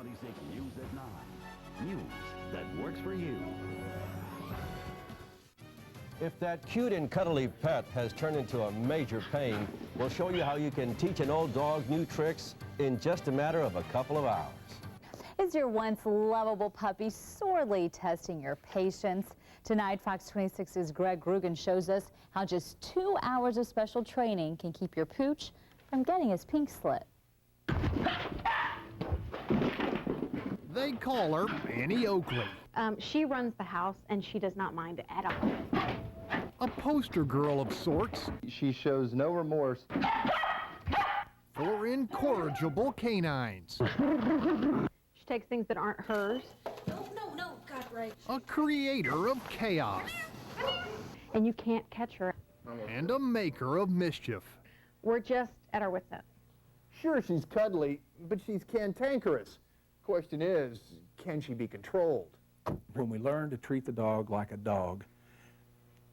26 News at 9. News that works for you. If that cute and cuddly pet has turned into a major pain, we'll show you how you can teach an old dog new tricks in just a matter of a couple of hours. Is your once lovable puppy sorely testing your patience? Tonight, Fox 26's Greg Grugan shows us how just 2 hours of special training can keep your pooch from getting his pink slip. They call her Annie Oakley. She runs the house, and she does not mind at all. A poster girl of sorts. She shows no remorse For incorrigible canines. She takes things that aren't hers. No, God, right. A creator of chaos. And you can't catch her. And a maker of mischief. We're just at our wits' end. Sure, she's cuddly, but she's cantankerous. Question is, can she be controlled? When we learn to treat the dog like a dog,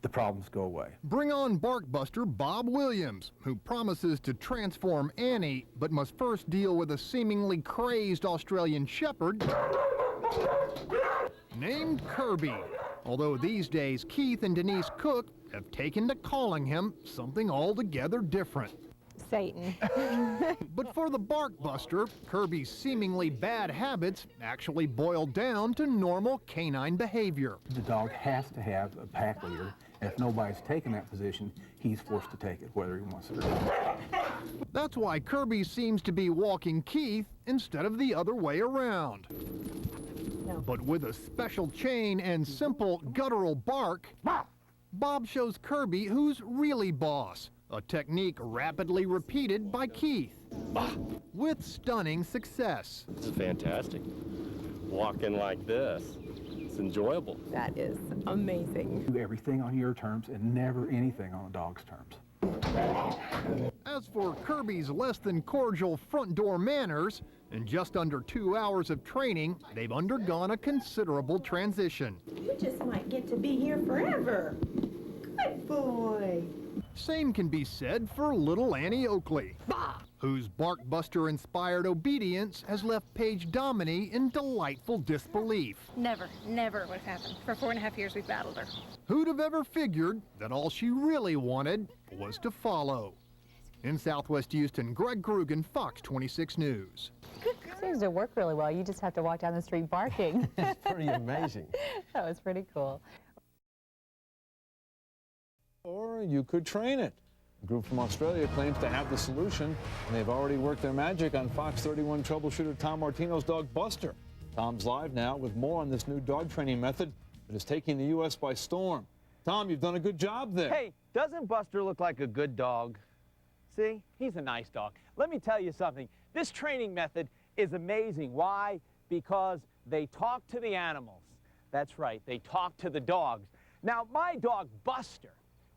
the problems go away. Bring on Barkbuster Bob Williams, who promises to transform Annie, but must first deal with a seemingly crazed Australian shepherd named Kirby. Although these days Keith and Denise Cook have taken to calling him something altogether different. Satan. But for the Barkbuster, Kirby's seemingly bad habits actually boil down to normal canine behavior. The dog has to have a pack leader, and if nobody's taking that position, he's forced to take it, whether he wants it or not. That's why Kirby seems to be walking Keith instead of the other way around. No. But with a special chain and simple guttural bark, Bob shows Kirby who's really boss. A technique rapidly repeated by Keith, with stunning success. This is fantastic. Walking like this, it's enjoyable. That is amazing. Do everything on your terms and never anything on the dog's terms. As for Kirby's less than cordial front door manners, in just under 2 hours of training, they've undergone a considerable transition. You just might get to be here forever. Good boy. Same can be said for little Annie Oakley, whose Barkbuster-inspired obedience has left Paige Dominy in delightful disbelief. Never would have happened. For 4.5 years, we've battled her. Who'd have ever figured that all she really wanted was to follow? In Southwest Houston, Greg Grugan, Fox 26 News. Seems to work really well. You just have to walk down the street barking. It's pretty amazing. That was pretty cool. Or you could train it. A group from Australia claims to have the solution, and they've already worked their magic on Fox 31 troubleshooter Tom Martino's dog Buster. Tom's live now with more on this new dog training method that is taking the U.S. by storm. Tom, you've done a good job there. Hey, doesn't Buster look like a good dog? See, he's a nice dog. Let me tell you something. This training method is amazing. Why? Because they talk to the animals. That's right, they talk to the dogs. Now, my dog Buster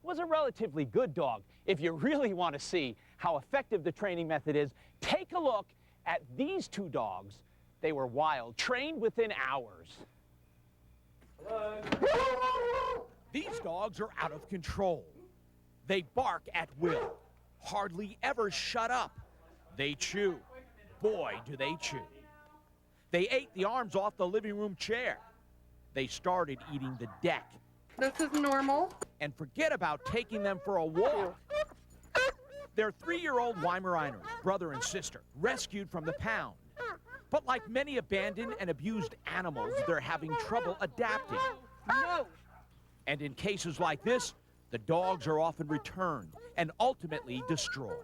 was a relatively good dog. If you really want to see how effective the training method is, take a look at these two dogs. They were wild, trained within hours. Hello. These dogs are out of control. They bark at will, hardly ever shut up. They chew. Boy, do they chew. They ate the arms off the living room chair. They started eating the deck. This is normal. And forget about taking them for a walk. They're 3-year-old Weimaraners, brother and sister, rescued from the pound. But like many abandoned and abused animals, they're having trouble adapting. No. And in cases like this, the dogs are often returned and ultimately destroyed.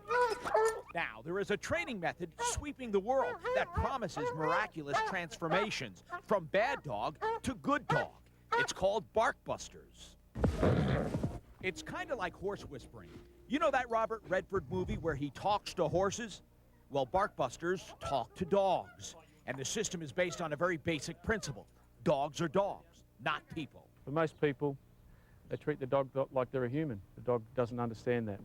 Now, there is a training method sweeping the world that promises miraculous transformations from bad dog to good dog. It's called Barkbusters. It's kind of like horse whispering. You know that Robert Redford movie where he talks to horses? Well, Barkbusters talk to dogs. And the system is based on a very basic principle. Dogs are dogs, not people. For most people, they treat the dog like they're a human. The dog doesn't understand that.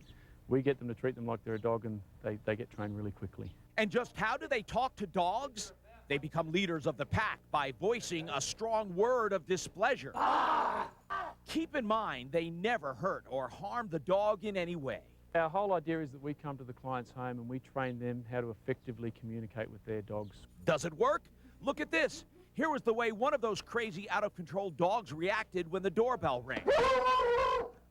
We get them to treat them like they're a dog, and they get trained really quickly. And just how do they talk to dogs? They become leaders of the pack by voicing a strong word of displeasure. Keep in mind, they never hurt or harm the dog in any way. Our whole idea is that we come to the client's home and we train them how to effectively communicate with their dogs. Does it work? Look at this. Here was the way one of those crazy, out-of-control dogs reacted when the doorbell rang.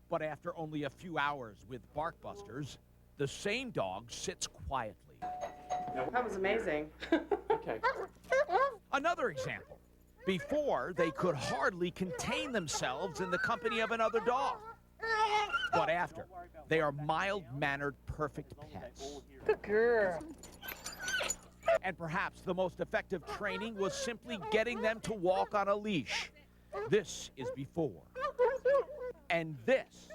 But after only a few hours with Barkbusters, the same dog sits quietly. That was amazing. Okay. Another example. Before, they could hardly contain themselves in the company of another dog. But after, they are mild-mannered, perfect pets. Good girl. And perhaps the most effective training was simply getting them to walk on a leash. This is before. And this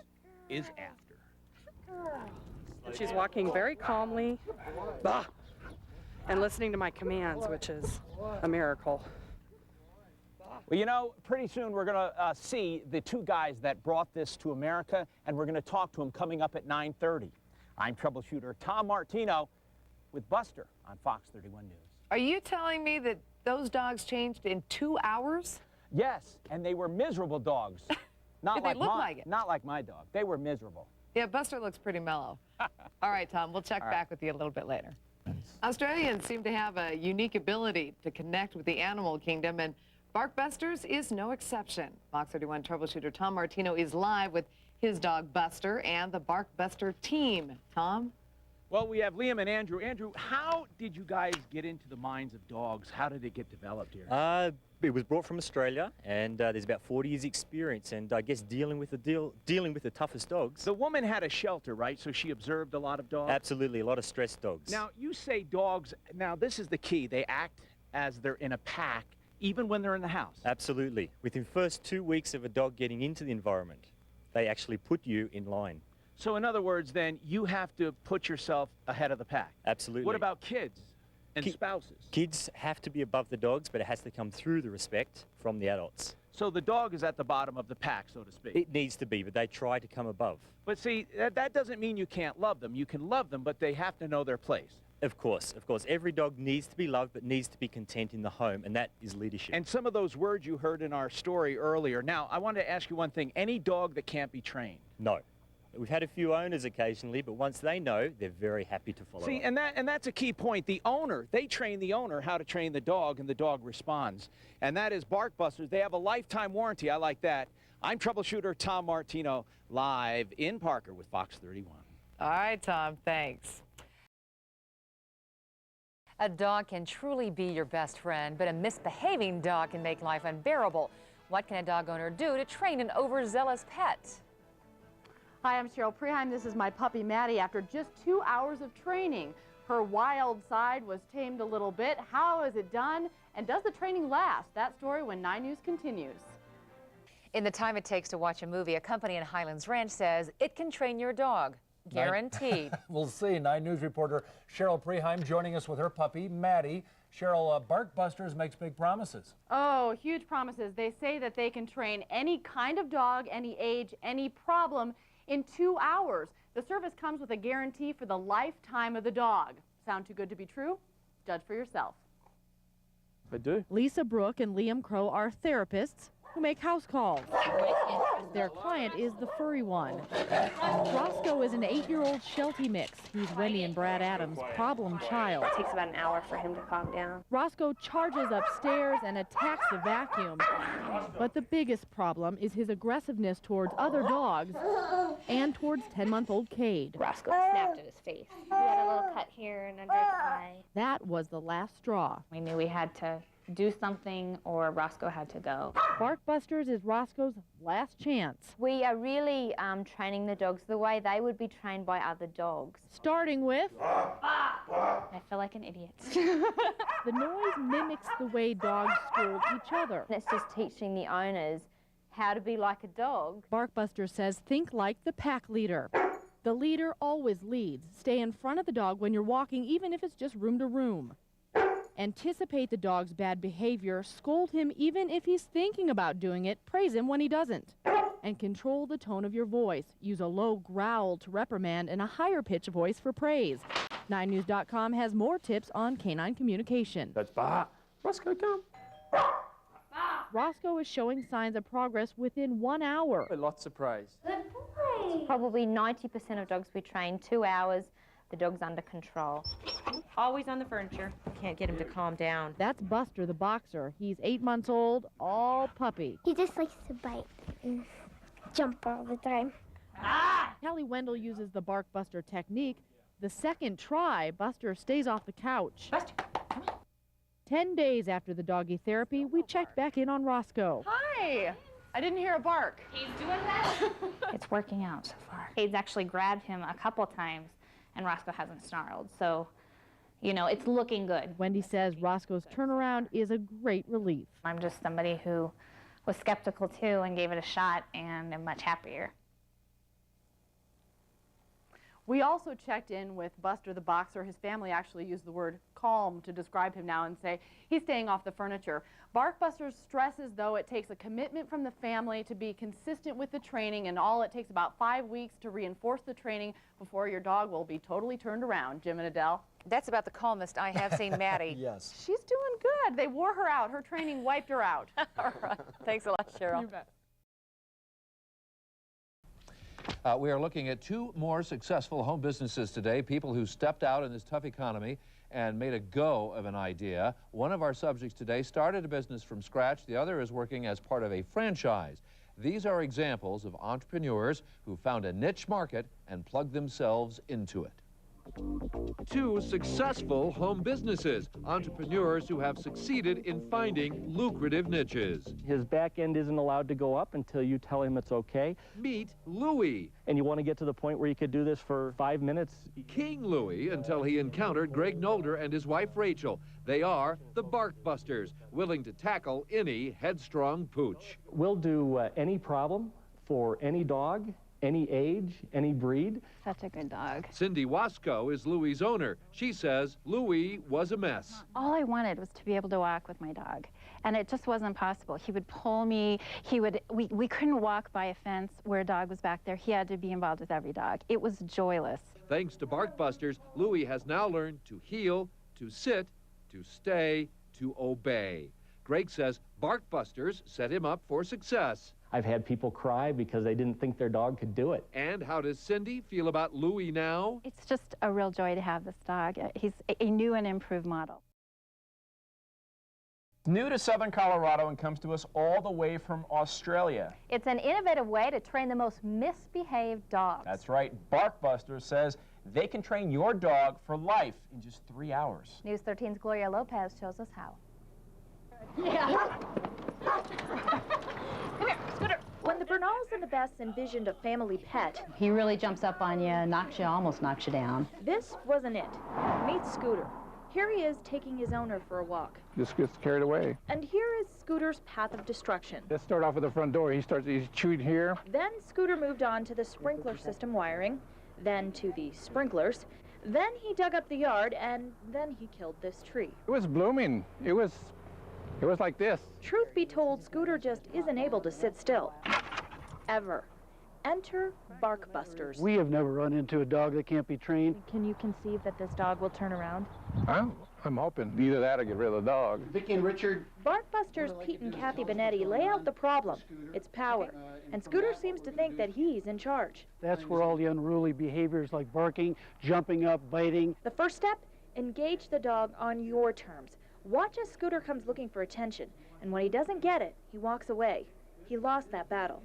is after. She's walking very calmly and listening to my commands, which is a miracle. Well, you know, pretty soon we're going to see the two guys that brought this to America, and we're going to talk to them coming up at 9:30. I'm troubleshooter Tom Martino with Buster on Fox 31 News. Are you telling me that those dogs changed in 2 hours? Yes, and they were miserable dogs. Not Did like they look mine. like it? Not like my dog. They were miserable. Yeah, Buster looks pretty mellow. All right, Tom, we'll check back with you a little bit later. Australians seem to have a unique ability to connect with the animal kingdom, and Barkbusters is no exception. Fox 31 troubleshooter Tom Martino is live with his dog Buster and the Barkbuster team. Tom? Well, we have Liam and Andrew. Andrew, how did you guys get into the minds of dogs? How did it get developed here? It was brought from Australia, and there's about 40 years experience, and I guess dealing with the toughest dogs. The woman had a shelter, right? So she observed a lot of dogs? Absolutely, a lot of stressed dogs. Now, you say dogs, now this is the key. They act as they're in a pack, even when they're in the house. Absolutely. Within the first 2 weeks of a dog getting into the environment, they actually put you in line. So in other words, then, you have to put yourself ahead of the pack. Absolutely. What about kids and spouses? Kids have to be above the dogs, but it has to come through the respect from the adults. So the dog is at the bottom of the pack, so to speak. It needs to be, but they try to come above. But see, that doesn't mean you can't love them. You can love them, but they have to know their place. Of course, of course. Every dog needs to be loved, but needs to be content in the home, and that is leadership. And some of those words you heard in our story earlier. Now, I wanted to ask you one thing. Any dog that can't be trained? No. We've had a few owners occasionally, but once they know, they're very happy to follow. See, and that's a key point. The owner, they train the owner how to train the dog, and the dog responds. And that is Barkbusters. They have a lifetime warranty. I like that. I'm troubleshooter Tom Martino, live in Parker with Fox 31. All right, Tom, thanks. A dog can truly be your best friend, but a misbehaving dog can make life unbearable. What can a dog owner do to train an overzealous pet? Hi, I'm Cheryl Preheim. This is my puppy Maddie. After just 2 hours of training, her wild side was tamed a little bit. How is it done? And does the training last? That story when 9 News continues. In the time it takes to watch a movie, a company in Highlands Ranch says it can train your dog. Guaranteed. We'll see. 9 News reporter Cheryl Preheim joining us with her puppy, Maddie. Cheryl, Barkbusters makes big promises. Oh, huge promises. They say that they can train any kind of dog, any age, any problem in 2 hours. The service comes with a guarantee for the lifetime of the dog. Sound too good to be true? Judge for yourself. I do. Lisa Brooke and Liam Crow are therapists who make house calls. Their client is the furry one. Roscoe is an 8-year-old Sheltie mix. He's Wendy and Brad Adams' problem child. It takes about an hour for him to calm down. Roscoe charges upstairs and attacks the vacuum. But the biggest problem is his aggressiveness towards other dogs and towards 10-month-old Cade. Roscoe snapped at his face. He had a little cut here and under his eye. That was the last straw. We knew we had to do something or Roscoe had to go. Barkbusters is Roscoe's last chance. We are really training the dogs the way they would be trained by other dogs. Starting with... I feel like an idiot. The noise mimics the way dogs scold each other. It's just teaching the owners how to be like a dog. Barkbuster says think like the pack leader. The leader always leads. Stay in front of the dog when you're walking, even if it's just room to room. Anticipate the dog's bad behavior, scold him even if he's thinking about doing it, praise him when he doesn't. And control the tone of your voice. Use a low growl to reprimand and a higher pitch voice for praise. 9news.com has more tips on canine communication. That's Bah. Roscoe, come. Roscoe is showing signs of progress within 1 hour. Lots of praise. Good boy. Probably 90% of dogs we train 2 hours The dog's under control. Always on the furniture. Can't get him to calm down. That's Buster the boxer. He's 8 months old, all puppy. He just likes to bite and jump all the time. Hallie Wendell uses the Bark Buster technique. The second try, Buster stays off the couch. Buster, 10 days after the doggy therapy, we checked back in on Roscoe. Hi. I didn't hear a bark. He's doing that. It's working out so far. Cade's actually grabbed him a couple times, and Roscoe hasn't snarled. So, you know, it's looking good. Wendy says Roscoe's turnaround is a great relief. I'm just somebody who was skeptical too and gave it a shot, and I'm much happier. We also checked in with Buster the boxer. His family actually used the word calm to describe him now and say he's staying off the furniture. Bark Buster stresses, though, it takes a commitment from the family to be consistent with the training, and all it takes about 5 weeks to reinforce the training before your dog will be totally turned around. Jim and Adele? That's about the calmest I have seen Maddie. Yes. She's doing good. They wore her out. Her training wiped her out. All right. Thanks a lot, Cheryl. You bet. We are looking at 2 more successful home businesses today, people who stepped out in this tough economy and made a go of an idea. One of our subjects today started a business from scratch. The other is working as part of a franchise. These are examples of entrepreneurs who found a niche market and plugged themselves into it. 2 successful home businesses, entrepreneurs who have succeeded in finding lucrative niches. His back end isn't allowed to go up until you tell him it's okay. Meet Louie. And you want to get to the point where you could do this for 5 minutes. King Louie until he encountered Greg Nolder and his wife Rachel. They are the Bark Busters, willing to tackle any headstrong pooch. We'll do any problem for any dog, any age, any breed. Such a good dog. Cindy Wasco is Louie's owner. She says Louie was a mess. All I wanted was to be able to walk with my dog, and it just wasn't possible. He would pull me. We couldn't walk by a fence where a dog was back there. He had to be involved with every dog. It was joyless. Thanks to Bark Busters, Louie has now learned to heel, to sit, to stay, to obey. Greg says Bark Busters set him up for success. I've had people cry because they didn't think their dog could do it. And how does Cindy feel about Louie now? It's just a real joy to have this dog. He's a new and improved model. New to Southern Colorado and comes to us all the way from Australia. It's an innovative way to train the most misbehaved dogs. That's right. Bark Buster says they can train your dog for life in just 3 hours. News 13's Gloria Lopez shows us how. Yeah. Come here, Scooter. When the Bernals and the Bests envisioned a family pet, He really jumps up on you, almost knocks you down. this wasn't it. Meet Scooter. Here he is taking his owner for a walk. Just gets carried away. And here is Scooter's path of destruction. Let's start off with the front door. He's chewing here. Then Scooter moved on to the sprinkler system wiring, then to the sprinklers. Then he dug up the yard, and then he killed this tree. It was blooming. It was like this. Truth be told, Scooter just isn't able to sit still. Ever. Enter Bark Busters. We have never run into a dog that can't be trained. Can you conceive that this dog will turn around? I'm hoping either that or get rid of the dog. Vicky and Richard. Bark Busters Pete and Kathy Benetti lay out the problem. It's power. And Scooter seems to think that he's in charge. That's where all the unruly behaviors like barking, jumping up, biting. The first step? Engage the dog on your terms. Watch as Scooter comes looking for attention. And when he doesn't get it, he walks away. He lost that battle.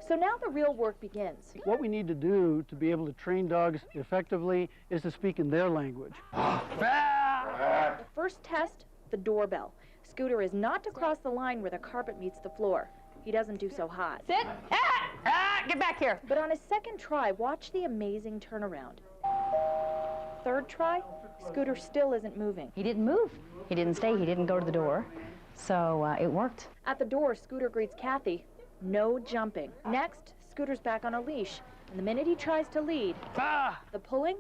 So now the real work begins. What we need to do to be able to train dogs effectively is to speak in their language. The first test, the doorbell. Scooter is not to cross the line where the carpet meets the floor. He doesn't do so hot. Sit! Get back here! But on his second try, watch the amazing turnaround. Third try, Scooter still isn't moving. He didn't move. He didn't stay. He didn't go to the door. So it worked. At the door, Scooter greets Kathy. No jumping. Next, Scooter's back on a leash. And the minute he tries to lead, the pulling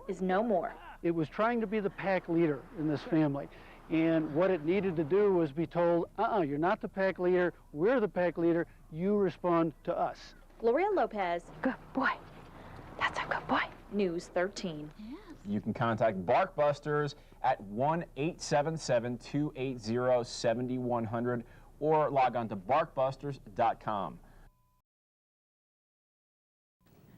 is no more. It was trying to be the pack leader in this family. And what it needed to do was be told, you're not the pack leader. We're the pack leader. You respond to us. Gloria Lopez. Good boy. That's a good boy. News 13. You can contact Bark Busters at 1-877-280-7100 or log on to barkbusters.com.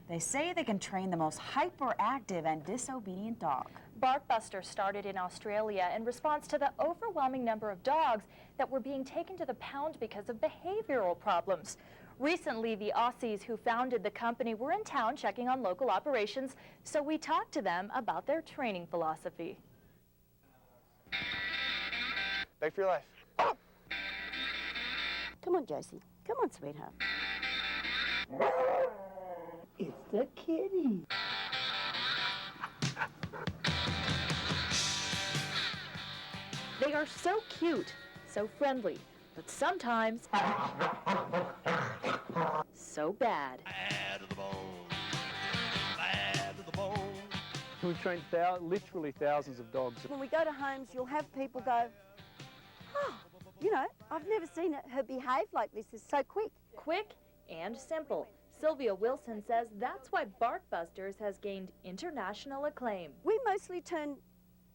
They say they can train the most hyperactive and disobedient dog. Barkbusters started in Australia in response to the overwhelming number of dogs that were being taken to the pound because of behavioral problems. Recently, the Aussies who founded the company were in town checking on local operations, so we talked to them about their training philosophy. Back for your life. Come on, Josie. Come on, sweetheart. It's the kitty. They are so cute, so friendly, but sometimes so bad. We've trained literally thousands of dogs. When we go to homes, you'll have people go, oh, you know, I've never seen her behave like this. It's so quick. Quick and simple. Sylvia Wilson says that's why Barkbusters has gained international acclaim. We mostly turn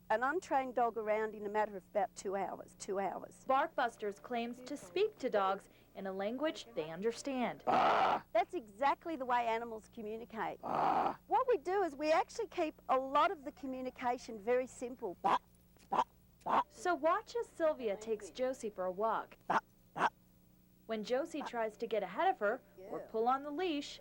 an untrained dog around in a matter of about 2 hours. Barkbusters claims to speak to dogs in a language they understand. That's exactly the way animals communicate. What we do is we actually keep a lot of the communication very simple. So watch as Sylvia takes Josie for a walk. When Josie tries to get ahead of her or pull on the leash,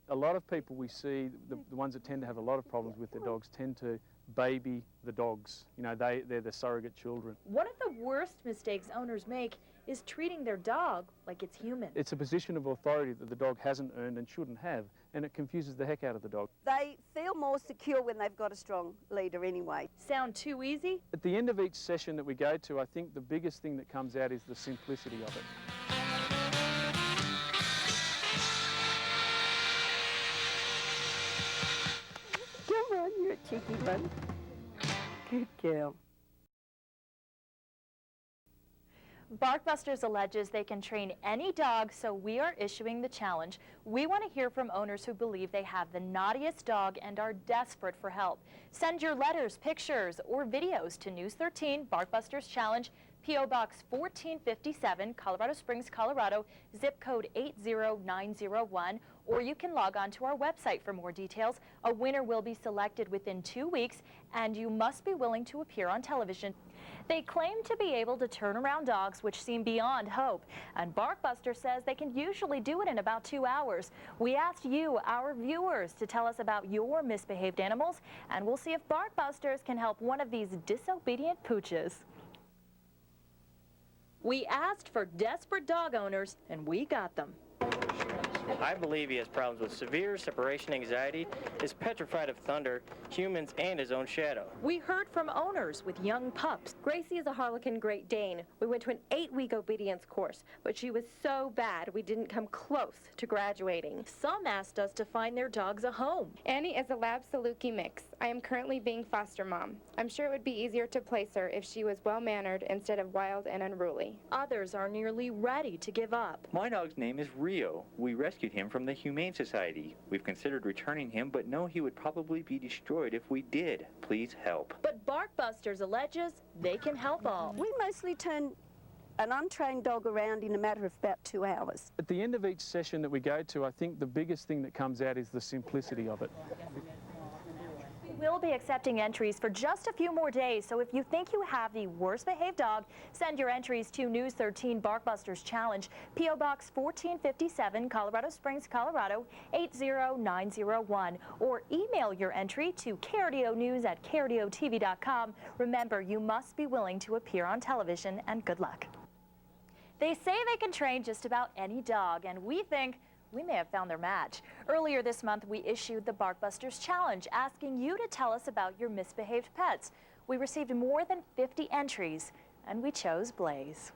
A lot of people we see, the ones that tend to have a lot of problems with their dogs, tend to baby the dogs. You know, they're the surrogate children. one of the worst mistakes owners make is treating their dog like it's human. It's a position of authority that the dog hasn't earned and shouldn't have, and it confuses the heck out of the dog. They feel more secure when they've got a strong leader anyway. Sound too easy? At the end of each session that we go to, I think the biggest thing that comes out is the simplicity of it. Come on, you're a cheeky one. Good girl. Barkbusters alleges they can train any dog, so we are issuing the challenge. We want to hear from owners who believe they have the naughtiest dog and are desperate for help. Send your letters, pictures, or videos to News 13 Barkbusters Challenge, P.O. Box 1457, Colorado Springs, Colorado, zip code 80901, or you can log on to our website for more details. A winner will be selected within 2 weeks, and you must be willing to appear on television. They claim to be able to turn around dogs, which seem beyond hope, and Barkbuster says they can usually do it in about 2 hours. We asked you, our viewers, to tell us about your misbehaved animals, and we'll see if Barkbusters can help one of these disobedient pooches. We asked for desperate dog owners, and we got them. I believe he has problems with severe separation anxiety, is petrified of thunder, humans, and his own shadow. We heard from owners with young pups. Gracie is a Harlequin Great Dane. We went to an 8-week obedience course, but she was so bad we didn't come close to graduating. Some asked us to find their dogs a home. Annie is a Lab Saluki mix. I am currently being foster mom. I'm sure it would be easier to place her if she was well-mannered instead of wild and unruly. Others are nearly ready to give up. My dog's name is Rio. We rescued him from the Humane Society. We've considered returning him, but know he would probably be destroyed if we did. Please help. But Barkbusters alleges they can help all. We mostly turn an untrained dog around in a matter of about 2 hours. At the end of each session that we go to, I think the biggest thing that comes out is the simplicity of it. We'll be accepting entries for just a few more days, so if you think you have the worst behaved dog, send your entries to News 13 Barkbusters Challenge, P.O. Box 1457, Colorado Springs, Colorado 80901, or email your entry to KRDOnews@KRDOTV.com. Remember, you must be willing to appear on television, and good luck. They say they can train just about any dog, and we think we may have found their match. Earlier this month, we issued the Barkbusters Challenge, asking you to tell us about your misbehaved pets. We received more than 50 entries, and we chose Blaze.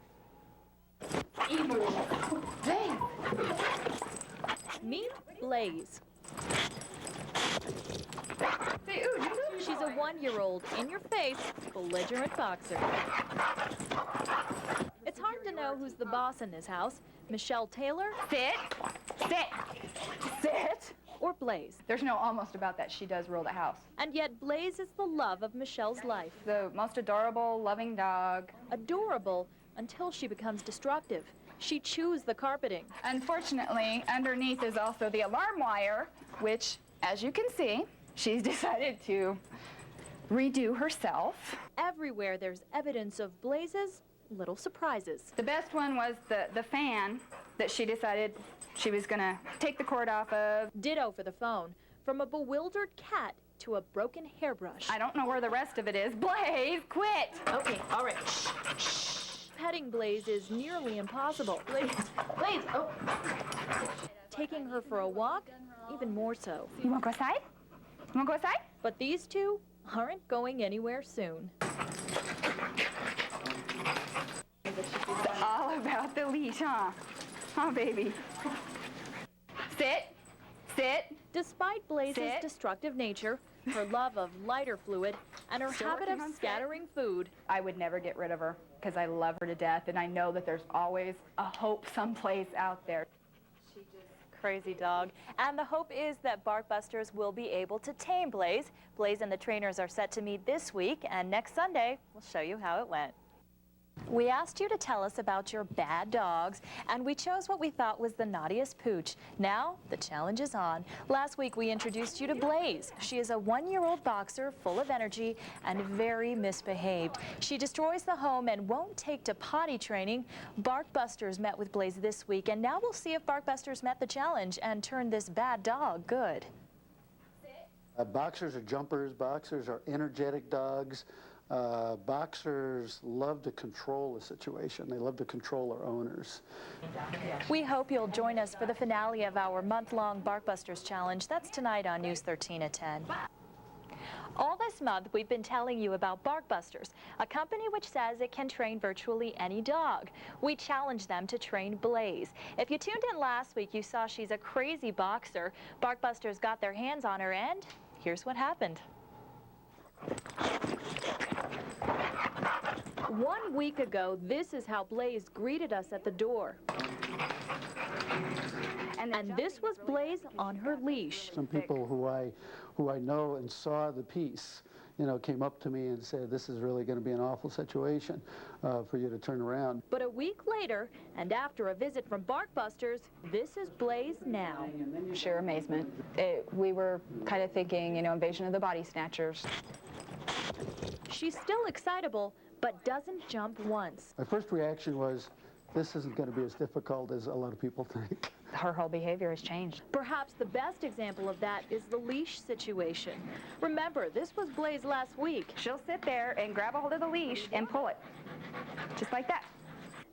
Meet Blaze. She's a 1-year-old, in-your-face, belligerent boxer. It's hard to know who's the boss in this house. Michelle Taylor? Sit. Sit. Sit. Or Blaze? There's no almost about that. She does rule the house. And yet Blaze is the love of Michelle's life. The most adorable, loving dog. Adorable until she becomes destructive. she chews the carpeting. Unfortunately, underneath is also the alarm wire, which, as you can see, she's decided to redo herself. Everywhere there's evidence of Blaze's little surprises. The best one was the fan that she decided she was going to take the cord off of. Ditto for the phone. From a bewildered cat to a broken hairbrush. I don't know where the rest of it is. Blaze, quit! Okay, all right. Shh, shh. Petting Blaze is nearly impossible. Blaze, oh. Taking her for a walk, even more so. You want to go outside? You want to go outside? But these two aren't going anywhere soon. It's all about the leash, huh? Huh, baby? Sit. Sit. Despite Blaze's destructive nature, her love of lighter fluid, and her habit of scattering food, I would never get rid of her because I love her to death, and I know that there's always a hope someplace out there. She's just crazy dog. And the hope is that BarkBusters will be able to tame Blaze. Blaze and the trainers are set to meet this week, and next Sunday, we'll show you how it went. We asked you to tell us about your bad dogs, and we chose what we thought was the naughtiest pooch. Now, the challenge is on. Last week, we introduced you to Blaze. She is a 1-year-old boxer full of energy and very misbehaved. She destroys the home and won't take to potty training. BarkBusters met with Blaze this week, and now we'll see if BarkBusters met the challenge and turned this bad dog good. Boxers are jumpers. Boxers are energetic dogs. Boxers love to control the situation. They love to control their owners. We hope you'll join us for the finale of our month-long BarkBusters Challenge. That's tonight on News 13 at 10. All this month, we've been telling you about BarkBusters, a company which says it can train virtually any dog. We challenged them to train Blaze. If you tuned in last week, you saw she's a crazy boxer. BarkBusters got their hands on her, and here's what happened. 1 week ago, this is how Blaze greeted us at the door. And this was Blaze on her leash. Some people who I know and saw the piece, came up to me and said, this is really going to be an awful situation for you to turn around. But a week later, and after a visit from BarkBusters, this is Blaze now. Sheer amazement. We were kind of thinking, invasion of the body snatchers. She's still excitable, but doesn't jump once. My first reaction was, this isn't going to be as difficult as a lot of people think. Her whole behavior has changed. Perhaps the best example of that is the leash situation. Remember, this was Blaze last week. She'll sit there and grab a hold of the leash and pull it, just like that.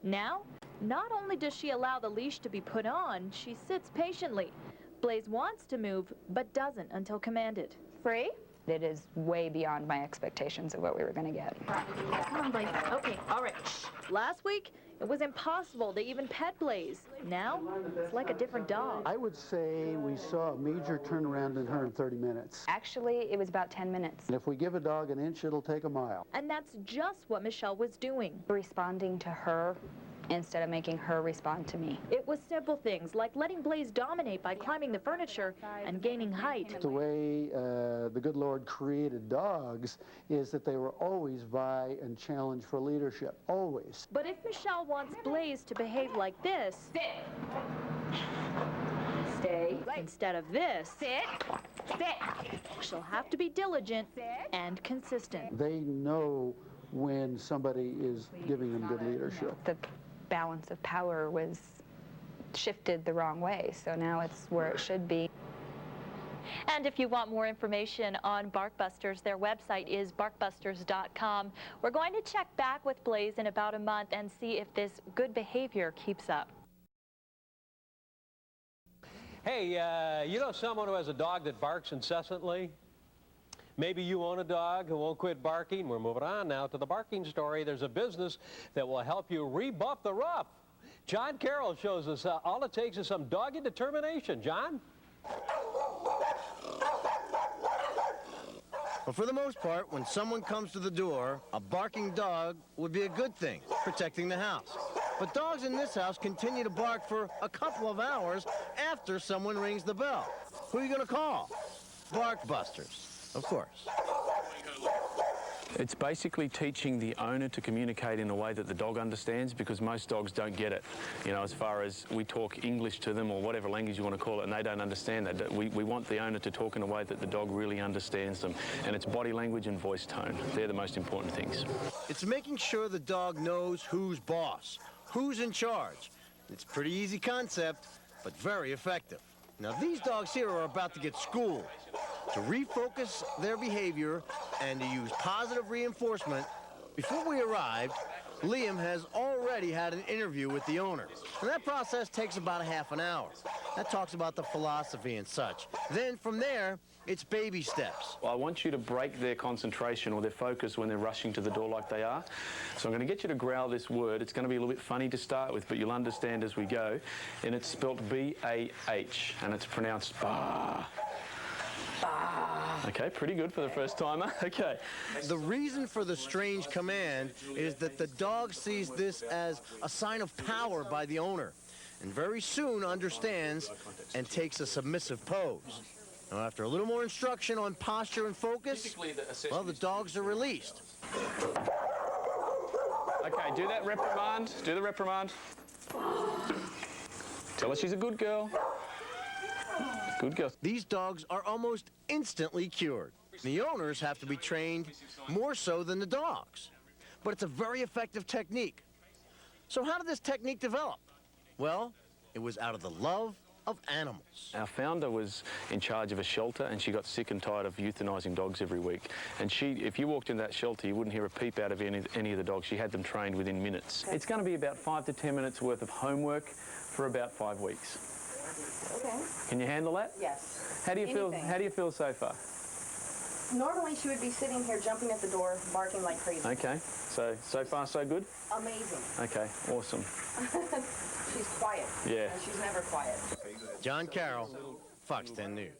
Now, not only does she allow the leash to be put on, she sits patiently. Blaze wants to move, but doesn't until commanded. Free? It is way beyond my expectations of what we were going to get. Come on, Blaze. Okay, all right. Last week, it was impossible to even pet Blaze. Now, it's like a different dog. I would say we saw a major turnaround in her in 30 minutes. Actually, it was about 10 minutes. And if we give a dog an inch, it'll take a mile. And that's just what Michelle was doing. Responding to her instead of making her respond to me. It was simple things like letting Blaze dominate by climbing the furniture and gaining height. The way the good Lord created dogs is that they were always vie and challenge for leadership, always. But if Michelle wants Blaze to behave like this, stay, instead of this, sit, she'll have to be diligent and consistent. They know when somebody is giving them good leadership. The balance of power was shifted the wrong way, so now it's where it should be. And if you want more information on BarkBusters, their website is barkbusters.com. We're going to check back with Blaze in about a month and see if this good behavior keeps up. Hey, you know someone who has a dog that barks incessantly? Maybe you own a dog who won't quit barking. We're moving on now to the barking story. There's a business that will help you rebuff the rough. John Carroll shows us all it takes is some dogged determination. John? Well, for the most part, when someone comes to the door, a barking dog would be a good thing, protecting the house. But dogs in this house continue to bark for a couple of hours after someone rings the bell. Who are you going to call? BarkBusters, of course. It's basically teaching the owner to communicate in a way that the dog understands, because most dogs don't get it. You know, as far as we talk English to them or whatever language you want to call it, and they don't understand that. We want the owner to talk in a way that the dog really understands them. And it's body language and voice tone. They're the most important things. It's making sure the dog knows who's boss, who's in charge. It's a pretty easy concept, but very effective. Now, these dogs here are about to get schooled to refocus their behavior and to use positive reinforcement. Before we arrived, Liam has already had an interview with the owner. And that process takes about a half an hour. That talks about the philosophy and such. Then from there, it's baby steps. Well, I want you to break their concentration or their focus when they're rushing to the door like they are. So I'm going to get you to growl this word. It's going to be a little bit funny to start with, but you'll understand as we go. And it's spelt B-A-H, and it's pronounced bah. Okay, pretty good for the first timer. Okay. The reason for the strange command is that the dog sees this as a sign of power by the owner, and very soon understands and takes a submissive pose. Now, after a little more instruction on posture and focus, well, the dogs are released. Okay, do that reprimand. Do the reprimand. Tell her she's a good girl. Good girl. These dogs are almost instantly cured. The owners have to be trained more so than the dogs. But it's a very effective technique. So how did this technique develop? Well, it was out of the love of animals. Our founder was in charge of a shelter, and she got sick and tired of euthanizing dogs every week. And if you walked in that shelter, you wouldn't hear a peep out of any of the dogs. She had them trained within minutes. It's going to be about 5 to 10 minutes worth of homework for about 5 weeks. Okay. Can you handle that? Yes. How do you feel? How do you feel so far? Normally she would be sitting here jumping at the door, barking like crazy. Okay. So far so good? Amazing. Okay. Awesome. She's quiet. Yeah. And she's never quiet. John Carroll, Fox 10 News.